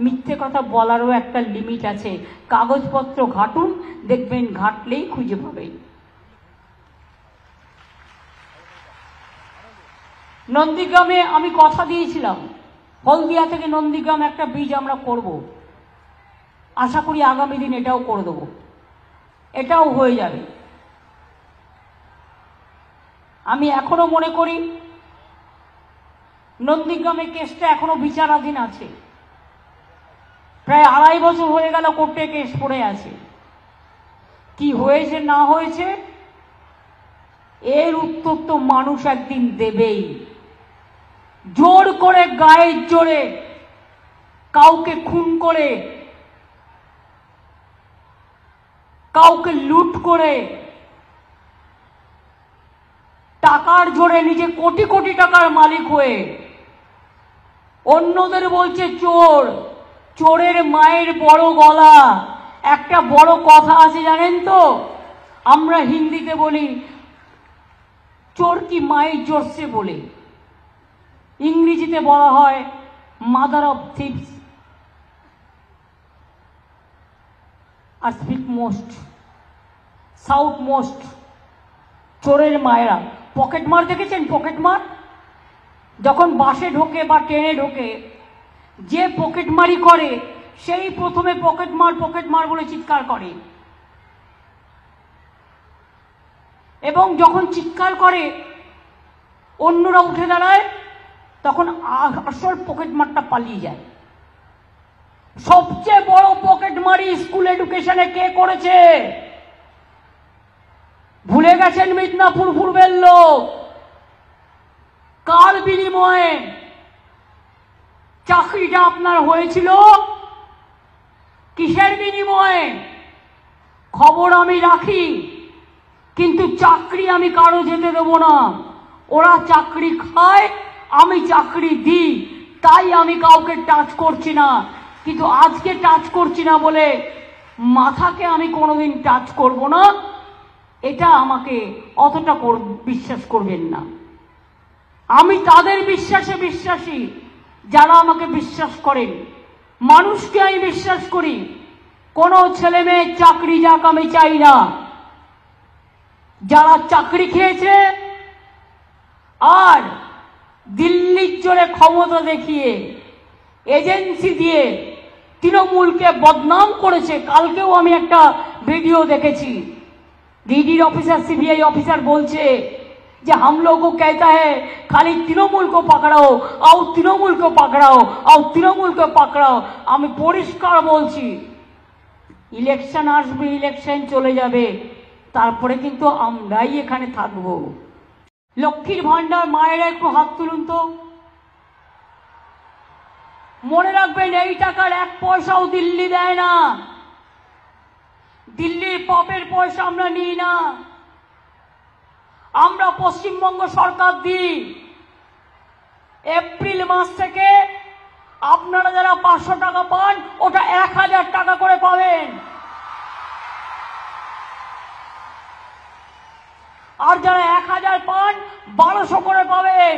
মিথ্যে কথা বলারও একটা লিমিট আছে। কাগজপত্র ঘাটুন, দেখবেন ঘাটলেই খুঁজে পাবেন। নন্দীগ্রামে আমি কথা দিয়েছিলাম, হলদিয়া থেকে নন্দীগ্রাম একটা ব্রিজ আমরা করব। আশা করি আগামী দিন এটাও করে দেব, এটাও হয়ে যাবে। আমি এখনো মনে করি নন্দীগ্রামের কেসটা এখনো বিচারাধীন আছে। প্রায় 2.5 বছর হয়ে গেল কোর্টে কেস পড়ে আছে। কি হয়েছে না হয়েছে এর উত্তর তো মানুষ একদিন দেবেই। জোর করে, গায়ের জোরে কাউকে খুন করে, কাউকে লুট করে, টাকার জোরে নিজে কোটি কোটি টাকার মালিক হয়ে অন্যদের বলছে চোর। চোরের মায়ের বড় গলা। একটা বড় কথা আছে জানেন তো, আমরা হিন্দিতে বলি চোর কি মায়ের জোরসে বলে, ইংরেজিতে বলা হয় মাদার অফ থিপস আর স্পিক মোস্ট, সাউথ মোস্ট। চোরের মায়েরা পকেট মার দেখেছেন? পকেট মার যখন বাসে ঢোকে বা ট্রেনে ঢোকে, যে পকেট মারি করে সেই প্রথমে পকেট মার বলে চিৎকার করে, এবং যখন চিৎকার করে অন্যরা উঠে দাঁড়ায় তখন আসল পকেট মারটা পালিয়ে যায়। সবচেয়ে বড় পকেট মারি স্কুল এডুকেশনে কে করেছে? ভুলে গেছেন? মিদনাপুর পূর্বের লোক। কার বিনিময়ে চাকরিটা আপনার হয়েছিল? কিসের বিনিময়ে? খবর আমি রাখি, কিন্তু চাকরি আমি কারো যেতে দেব না। ওরা চাকরি খায়, আমি চাকরি দিই, তাই আমি কাউকে টাচ করছি না। কিন্তু আজকে টাচ করছি না বলে মাথাকে আমি কোনোদিন টাচ করব না, এটা আমাকে অতটা বিশ্বাস করবেন না। আমি তাদের বিশ্বাসে বিশ্বাসী যারা আমাকে বিশ্বাস করেন। মানুষকে আমি বিশ্বাস করি। কোনো ছেলে মেয়ের চাকরি যাক আমি চাই না। যারা চাকরি খেয়েছে আর দিল্লির জোরে ক্ষমতা দেখিয়ে এজেন্সি দিয়ে তৃণমূলকে বদনাম করেছে। কালকেও আমি একটা ভিডিও দেখেছি, ডিডির অফিসার, सीबीआई ऑफिसर बोलছে যে हम लोग को कहता है खाली तृणमूल को पकड़ाओ, आओ तृणमूल को पकड़ाओ, आओ तृणमूल को पकड़ाओ। আমি পরিষ্কার বলছি, ইলেকশন আসবে, ইলেকশন চলে যাবে, তারপরে কিন্তু আমরাই এখানে থাকবো। লক্ষ্মীর ভান্ডার মায়েরা একটু হাত তুলুন তো। মনে রাখবেন এই টাকার 1 পয়সাও দিল্লি দেয় না। দিল্লির পপের পয়সা আমরা নিই না, আমরা পশ্চিমবঙ্গ সরকার দিই। এপ্রিল মাস থেকে আপনারা যারা 500 টাকা পান ওটা 1000 টাকা করে পাবেন, আর যারা 1000 পান 1200 করে পাবেন।